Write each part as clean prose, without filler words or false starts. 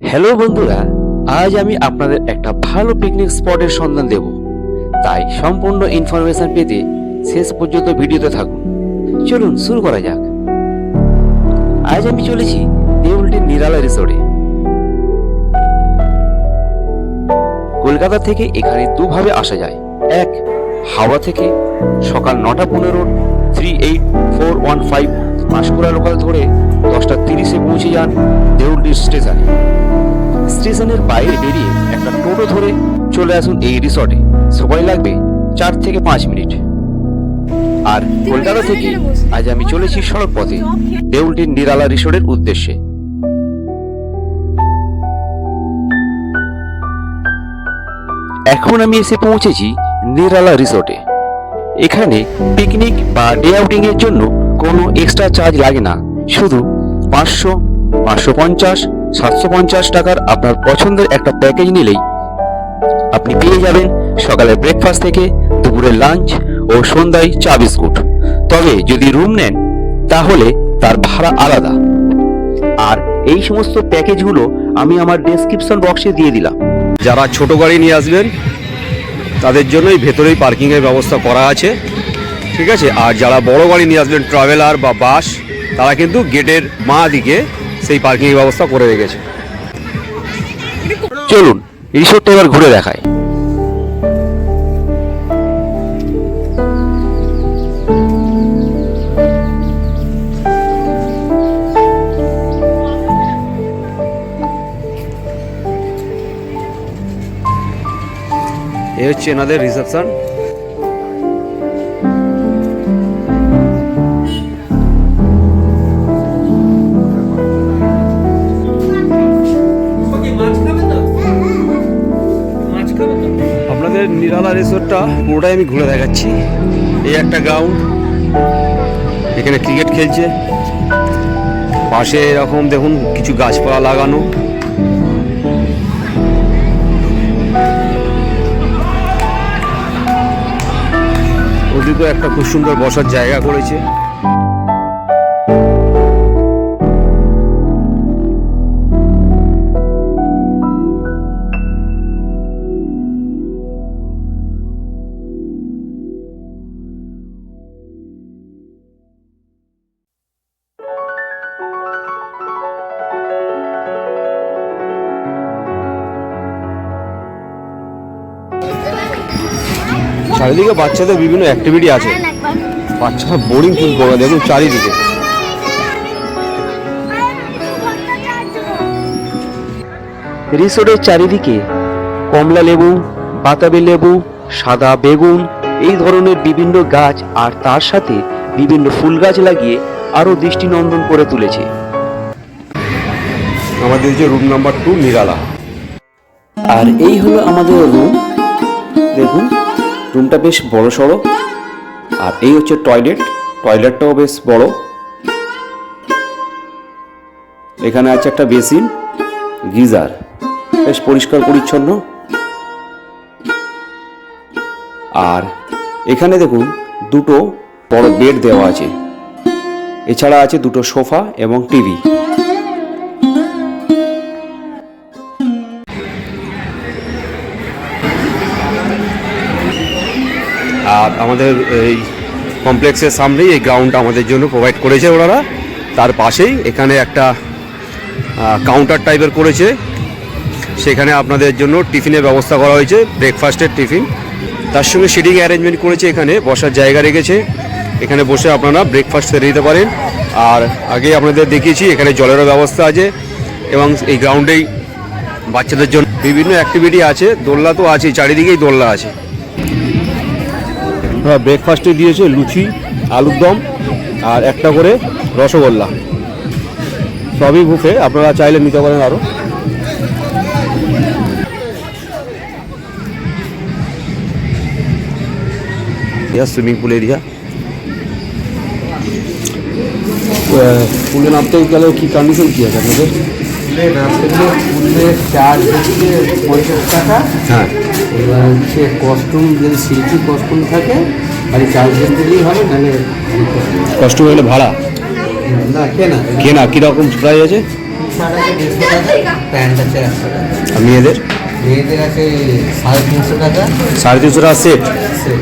Hello বন্ধুরা, আজ আমি আপনাদের একটা ভালো পিকনিক স্পটের সন্ধান দেব। তাই সম্পূর্ণ ইনফরমেশন পেতে শেষ পর্যন্ত ভিডিওতে থাকুন। চলুন শুরু করা যাক। আজ আমি চলেছি দেউলটির নিরালা রিসোর্টে। কলকাতা থেকে এখানে দুভাবে আসা যায়। এক, হাওড়া থেকে সকাল 9:15 38415 পাঁশকুড়া লোকাল ধরে 10:30 পৌঁছে যান দেউলটির স্টেশনে। স্টেশনের বাইরে বেরিয়ে একটা টোটো ধরে চলে আসুন এই রিসর্টে। সময় লাগবে 4 থেকে 5 মিনিট। আর কলকাতা থেকে আজ আমি চলেছি সড়ক পথে দেউলটির নিরালা রিসর্টের উদ্দেশ্যে। এখন আমি এসে পৌঁছেছি নিরালা রিসর্টে। এখানে পিকনিক বা ডে আউটিং এর জন্য কোনো এক্সট্রা চার্জ লাগে না। শুধু 500, 550, 750 টাকার আপনার পছন্দের একটা প্যাকেজ নিলেই আপনি পেয়ে যাবেন সকালের ব্রেকফাস্ট থেকে দুপুরের লাঞ্চ ও সন্ধ্যায় চা বিস্কুট। তবে যদি রুম নেন তাহলে তার ভাড়া আলাদা। আর এই সমস্ত প্যাকেজগুলো আমি আমার ডেসক্রিপশন বক্সে দিয়ে দিলাম। যারা ছোট গাড়ি নিয়ে আসবেন তাদের জন্যই ভেতরেই পার্কিংয়ের ব্যবস্থা করা আছে, ঠিক আছে। আর যারা বড় গাড়ি নিয়ে আসবেন ট্রাভেলার বা বাস, তারা কিন্তু গেটের বাঁ দিকে সেই পার্কিংয়ের ব্যবস্থা করে রেখেছে। চলুন রিসোর্টটা এবার ঘুরে দেখায়। এই হচ্ছে এনাদের রিসেপশন। আপনাদের নিরালা রিসোর্টটা পুরোটাই আমি ঘুরে দেখাচ্ছি। এই একটা গ্রাউন্ড, এখানে ক্রিকেট খেলছে। পাশে এরকম দেখুন কিছু গাছপালা লাগানো। ওদিকেও একটা খুব সুন্দর বসার জায়গা করেছে। চারিদিকে বাচ্চাদের বিভিন্ন অ্যাক্টিভিটি আছে, বাচ্চারা বোরিং ফিল করবে। দেখুন চারিদিকে রিসোর্টের চারিদিকে কমলা লেবু, বাতাবি লেবু, সাদা বেগুন এই ধরনের বিভিন্ন গাছ আর তার সাথে বিভিন্ন ফুল গাছ লাগিয়ে আরো দৃষ্টিনন্দন করে তুলেছে। আমাদের যে রুম নাম্বার 2 নিরালা। আর এই হলো আমাদের রুম। দেখুন রুমটা বেশ বড় সড়ো। আর এই হচ্ছে টয়লেটটাও বেশ বড়। এখানে আছে একটা বেসিন, গিজার, বেশ পরিষ্কার পরিচ্ছন্ন। আর এখানে দেখুন দুটো বড় বেড দেওয়া আছে। এছাড়া আছে দুটো সোফা এবং টিভি। আর আমাদের এই কমপ্লেক্সের সামনেই এই গ্রাউন্ডটা আমাদের জন্য প্রোভাইড করেছে ওনারা। তার পাশেই এখানে একটা কাউন্টার টাইপের করেছে, সেখানে আপনাদের জন্য টিফিনের ব্যবস্থা করা হয়েছে, ব্রেকফাস্টের টিফিন। তার সঙ্গে সিটিং অ্যারেঞ্জমেন্ট করেছে, এখানে বসার জায়গা রেখেছে, এখানে বসে আপনারা ব্রেকফাস্ট সেরে দিতে পারেন। আর আগে আপনাদের দেখিয়েছি এখানে জলেরও ব্যবস্থা আছে এবং এই গ্রাউন্ডেই বাচ্চাদের জন্য বিভিন্ন অ্যাক্টিভিটি আছে। দোলনা তো আছেই, চারিদিকেই দোলনা আছে। ব্রেকফাস্টে দিয়েছে লুচি, আলুর দম আর একটা করে রসগোল্লা। সবই বুফে, আপনারা চাইলে নিতে পারেন আরও। Swimming pool area. পুলে নামতে গেলে কি কন্ডিশন কী আছে আপনাদের? পুলের চার্জ হচ্ছে 50 টাকা। হ্যাঁ, এবার হচ্ছে কস্টিউম, যদি সিল্কি কস্টিউম থাকে খালি চার্জ দিলেই হবে, নাহলে কষ্ট হলে ভাড়া না কেনা। কীরকম প্রাইস আছে? শার্ট আছে 150 টাকা, প্যান্ট আছে 100 টাকা। আর মেয়েদের মেয়েদের আছে 350 টাকা 350 টাকা সেট। সেট।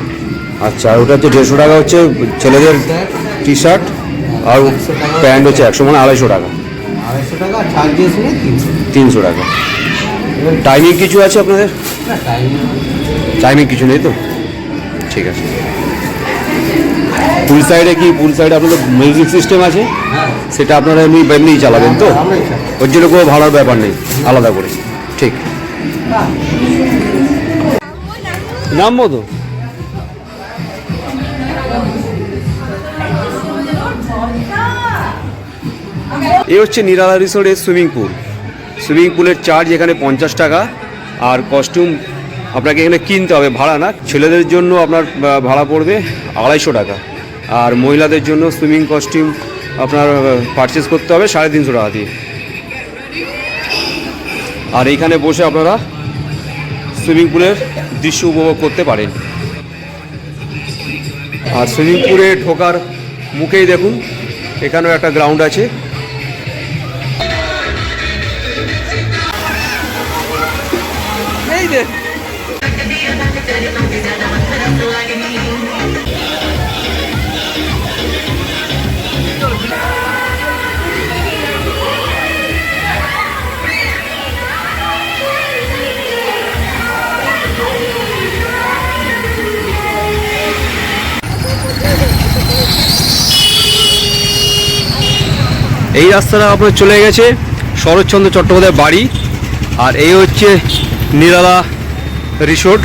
আচ্ছা, আর ওটা হচ্ছে 150 টাকা হচ্ছে ছেলেদের টি শার্ট, আর প্যান্ট হচ্ছে 100 মানে 250 টাকা। 250 টাকা আর চার্জেস নিয়ে 300। 300 টাকা। টাইমিং কিছু আছে আপনাদের? না টাইম টাইমিং কিছু নেই তো? ঠিক আছে। পুল সাইডে আপনাদের মিউজিক সিস্টেম আছে? হ্যাঁ সেটা আপনারা এমনিই চালাবেন তো? আমরাই চাই। ওর জন্য কোনো ভাড়ার ব্যাপার নেই আলাদা করে। ঠিক, নামবো তো। এই হচ্ছে নিরালা রিসোর্টের সুইমিং পুল। সুইমিং পুলের চার্জ এখানে 50 টাকা, আর কস্টিউম আপনাকে এখানে কিনতে হবে, ভাড়া না। ছেলেদের জন্য আপনার ভাড়া পড়বে 250 টাকা, আর মহিলাদের জন্য সুইমিং কস্টিউম আপনার পারচেস করতে হবে 350 টাকা দিয়ে। আর এইখানে বসে আপনারা সুইমিং পুলের দৃশ্য উপভোগ করতে পারেন। আর সুইমিং পুলে ঢোকার মুখেই দেখুন এখানেও একটা গ্রাউন্ড আছে। এই যে এই রাস্তাটা আপনার চলে গেছে শরৎচন্দ্র চট্টোপাধ্যায়ের বাড়ি, আর এই হচ্ছে নিরালা রিসোর্ট,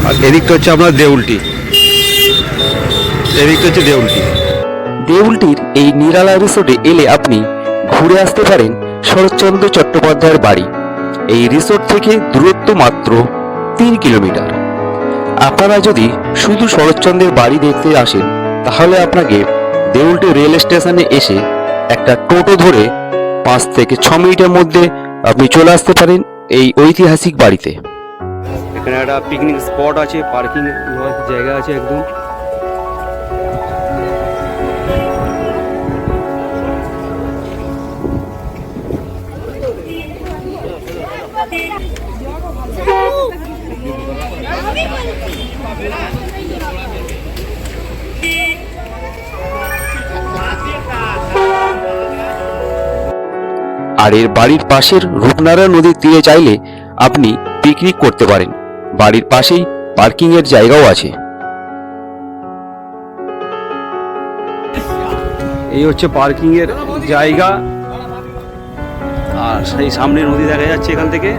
আর এদিকটা হচ্ছে আপনার দেউলটি। এদিকটা হচ্ছে দেউলটি। দেউলটির এই নিরালা রিসোর্টে এলে আপনি ঘুরে আসতে পারেন শরৎচন্দ্র চট্টোপাধ্যায়ের বাড়ি। এই রিসোর্ট থেকে দূরত্ব মাত্র 3 কিলোমিটার। আপনারা যদি শুধু শরৎচন্দ্রের বাড়ি দেখতে আসেন তাহলে আপনাকে দেউলটি রেল স্টেশনে এসে একটা টোটো ধরে 5 থেকে 6 মিনিটের মধ্যে আপনি চলে আসতে পারেন এই ঐতিহাসিক বাড়িতে। এখানে একটা পিকনিক স্পট আছে, পার্কিং জায়গা আছে একদম। আর এর বাড়ির পাশের রূপনারায়ণ নদীর তীরে চাইলে আপনি পিকনিক করতে পারেন। বাড়ির পাশেই পার্কিং এর জায়গাও আছে। এই হচ্ছে পার্কিং এর জায়গা, আর সেই সামনে নদী দেখা যাচ্ছে এখান থেকে।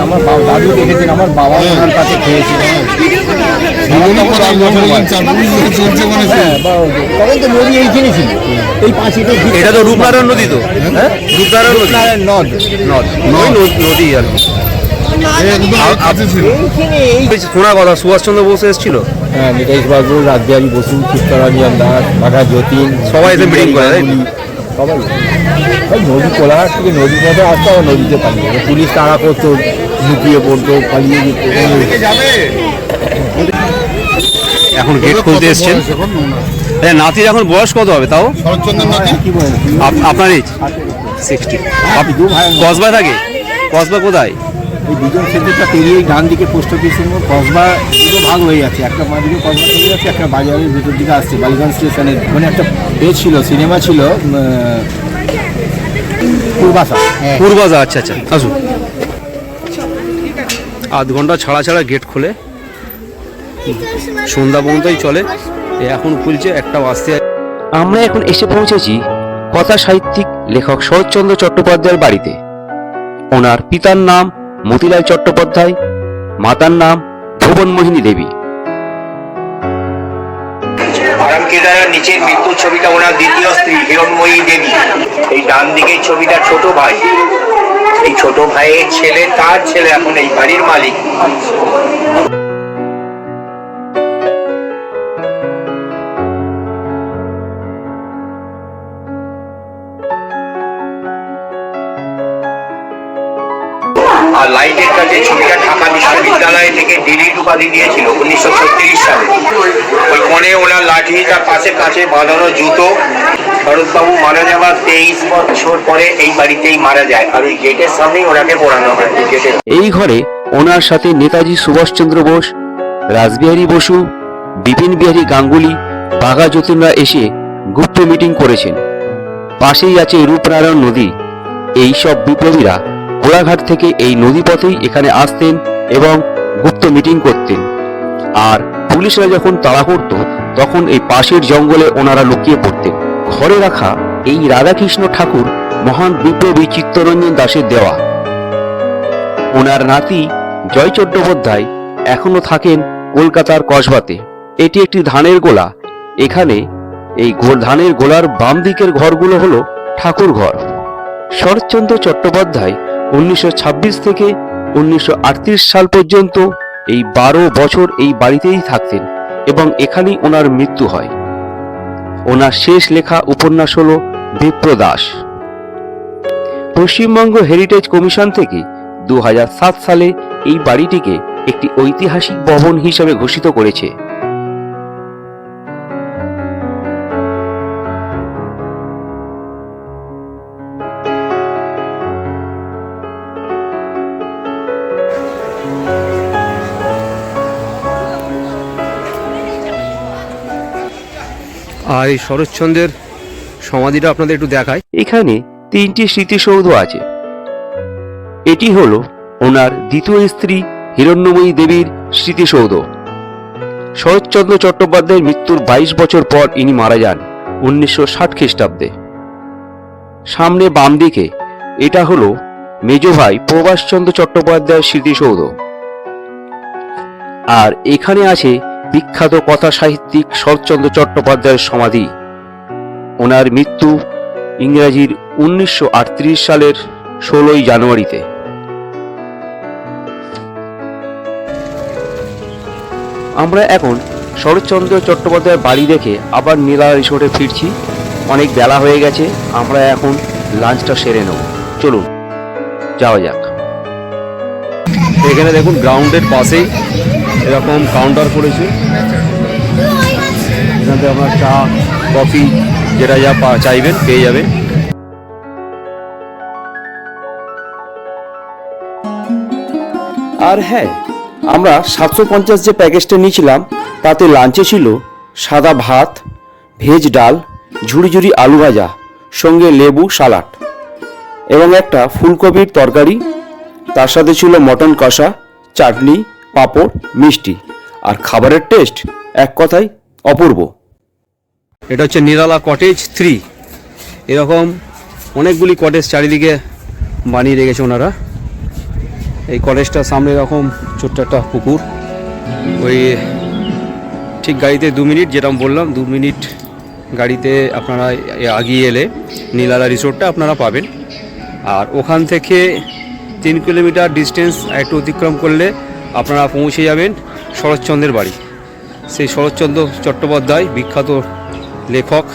আমার দাদু দেখেছেন, আমার বাবা ওনার কাছে খেয়েছিলেন। তখন তো নদী এইখানে ছিল, এই পাঁচিটা। এটা তো রূপনারায়ণ নদী, তো রূপনারায়ণ নদ নদী আর কি। শোনা কথা সুভাষচন্দ্র বোস এসেছিল। হ্যাঁ, নিতাইশ বাবু, রাসবিহারী বসু, চিত্তরঞ্জন দাস, বাঘা যতীন, সবাই এসে মিটিং করে, তাই তো? সবাই ওই নদী কোলাহাট থেকে নদীর মধ্যে আসতো, আবার নদীতে পালিয়ে যেত। পুলিশ তাড়া করতো, লুকিয়ে পড়তো, পালিয়ে যেত। এখন গেট খুলতে এসছেন। আচ্ছা, নাতির এখন বয়স কত হবে তাও? কি বলেন? আপনার এজ 60। কসবা থাকে? কসবা কোথায়? এই দুজন সেন্টারটা পেরিয়ে ডান দিকে পোস্ট অফিসের মধ্যে কসবা দুটো ভাগ হয়ে যাচ্ছে। একটা বাঁ দিকে কসবা চলে যাচ্ছে, একটা বাজারের ভিতর দিকে আসছে। বালিগঞ্জ স্টেশনের মানে একটা ছিল, সিনেমা ছিল পূর্বাশা। পূর্বাশা, আচ্ছা আচ্ছা, আসুন। আধ ঘন্টা ছাড়া ছাড়া গেট খোলে, সন্ধ্যা পর্যন্তই চলে। এখন খুলছে, একটা আসতে। আমরা এখন এসে পৌঁছেছি কথা সাহিত্যিক লেখক শরৎচন্দ্র চট্টোপাধ্যায়ের বাড়িতে। ওনার পিতার নাম মতিলাল চট্টোপাধ্যায়, মাতার নাম ভুবনমোহিনী দেবী। আরামকেদারের নিচের মৃত্যুর ছবিটা ওনার দ্বিতীয় স্ত্রী হিরণময়ী দেবী। এই ডান দিকে ছবিটা ছোট ভাই, এই ছোট ভাইয়ের ছেলে, তার ছেলে এখন এই বাড়ির মালিক। আর লাইটের কাছে ছবিটা ঢাকা বিশ্ববিদ্যালয় থেকে ডিলিট উপাধি দিয়েছিল 1936 সালে। লাঠি, তার পাশে কাছে বাঁধানো জুতো। শরৎবাবু মারা যাওয়ার 23 বছর পরে এই বাড়িতেই মারা যায়, আর ওই গেটের সামনেই ওনাকে পোড়ানো হয়। গেটের এই ঘরে ওনার সাথে নেতাজি সুভাষচন্দ্র বোস, রাসবিহারী বসু, বিপিন বিহারী গাঙ্গুলি, বাঘা যতীনরা এসে গুপ্ত মিটিং করেছেন। পাশেই আছে রূপনারায়ণ নদী। এই সব বিপ্লবীরা কোলাঘাট থেকে এই নদীপথেই এখানে আসতেন এবং গুপ্ত মিটিং করতেন। আর পুলিশরা যখন তাড়া করত তখন এই পাশের জঙ্গলে ওনারা লুকিয়ে পড়তেন। ঘরে রাখা এই রাধাকৃষ্ণ ঠাকুর মহান বিপ্লবী চিত্তরঞ্জন দাসের দেওয়া। ওনার নাতি জয় চট্টোপাধ্যায় এখনো থাকেন কলকাতার কসবাতে। এটি একটি ধানের গোলা। এখানে এই ধানের গোলার বাম দিকের ঘরগুলো হলো ঠাকুর ঘর। শরৎচন্দ্র চট্টোপাধ্যায় 1926 থেকে 1938 সাল পর্যন্ত এই 12 বছর এই বাড়িতেই থাকতেন এবং এখানেই ওনার মৃত্যু হয়। ওনার শেষ লেখা উপন্যাস হল বিপ্রদাস। পশ্চিমবঙ্গ হেরিটেজ কমিশন থেকে 2007 সালে এই বাড়িটিকে একটি ঐতিহাসিক ভবন হিসেবে ঘোষিত করেছে। আর এই শরৎচন্দ্রের সমাধিটা আপনাদের একটু দেখায়। এখানে 3টি স্মৃতিসৌধ আছে। এটি হলো ওনার দ্বিতীয় স্ত্রী হিরণ্ময়ী দেবীর স্মৃতিসৌধ। শরৎচন্দ্র চট্টোপাধ্যায়ের মৃত্যুর 22 বছর পর ইনি মারা যান 1960 খ্রিস্টাব্দে। সামনে বাম দিকে এটা হলো মেজ ভাই প্রভাষচন্দ্র চট্টোপাধ্যায়ের স্মৃতিসৌধ। আর এখানে আছে বিখ্যাত কথা সাহিত্যিক শরৎচন্দ্র চট্টোপাধ্যায়ের সমাধি। ওনার মৃত্যু ইংরেজির 1938 সালের 16 জানুয়ারিতে। আমরা এখন শরৎচন্দ্র চট্টোপাধ্যায়ের বাড়ি দেখে আবার নীলা রিসোর্টে ফিরছি। অনেক বেলা হয়ে গেছে, আমরা এখন লাঞ্চটা সেরে নেব। চলুন যাওয়া যাক। এখানে দেখুন গ্রাউন্ডের পাশেই এরকম কাউন্টার করেছে। এখান থেকে আপনার চা, কফি যেটা যা চাইবেন পেয়ে যাবেন। আর হ্যাঁ, আমরা 750 যে প্যাকেজটা নিয়েছিলাম তাতে লাঞ্চে ছিল সাদা ভাত, ভেজ ডাল, ঝুড়ি ঝুড়ি আলু ভাজা, সঙ্গে লেবু, সালাড এবং একটা ফুলকপির তরকারি। তার সাথে ছিল মটন কষা, চাটনি, পাঁপড়, মিষ্টি। আর খাবারের টেস্ট এক কথায় অপূর্ব। এটা হচ্ছে নিরালা কটেজ 3। এরকম অনেকগুলি কটেজ চারিদিকে বানিয়ে রেখেছে ওনারা। এই কটেজটার সামনে এরকম ছোট্ট একটা পুকুর। ওই ঠিক গাড়িতে 2 মিনিট, যেটা বললাম 2 মিনিট গাড়িতে আপনারা আগিয়ে এলে নীলালা রিসোর্টটা আপনারা পাবেন। আর ওখান থেকে 3 কিলোমিটার ডিস্টেন্স একটু অতিক্রম করলে আপনারা পৌঁছে যাবেন শরৎচন্দ্রের বাড়ি। সেই শরৎচন্দ্র চট্টোপাধ্যায় বিখ্যাত লেখক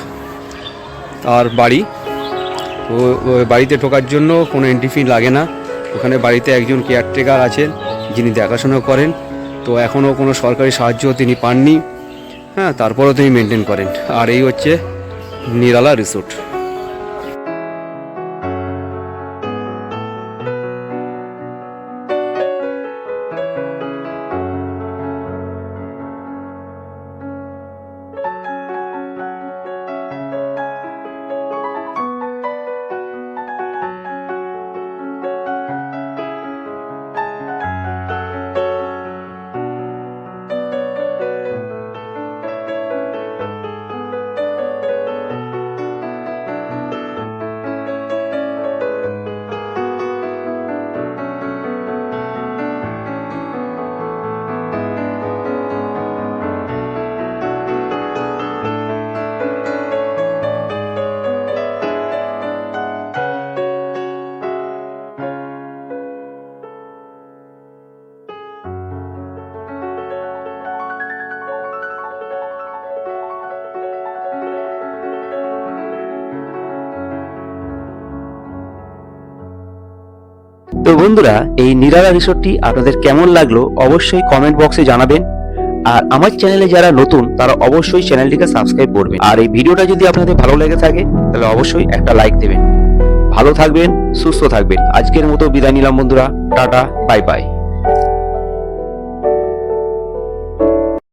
তার বাড়ি। তো ওই বাড়িতে ঢোকার জন্য কোনো এন্ট্রি ফি লাগে না। ওখানে বাড়িতে একজন কেয়ারটেকার আছেন যিনি দেখাশোনা করেন। তো এখনও কোনো সরকারি সাহায্য তিনি পাননি, হ্যাঁ, তারপরেও তিনি মেনটেন করেন। আর এই হচ্ছে নিরালা রিসোর্ট। তো বন্ধুরা, এই নিরালা রিসোর্টটি আপনাদের কেমন লাগলো অবশ্যই কমেন্ট বক্সে জানাবেন। আর আমার চ্যানেলে যারা নতুন তারা অবশ্যই চ্যানেলটিকে সাবস্ক্রাইব করবেন। আর এই ভিডিওটা যদি আপনাদের ভালো লেগে থাকে তাহলে অবশ্যই একটা লাইক দেবেন। ভালো থাকবেন, সুস্থ থাকবেন। আজকের মতো বিদায় নিলাম বন্ধুরা, টাটা, বাই বাই।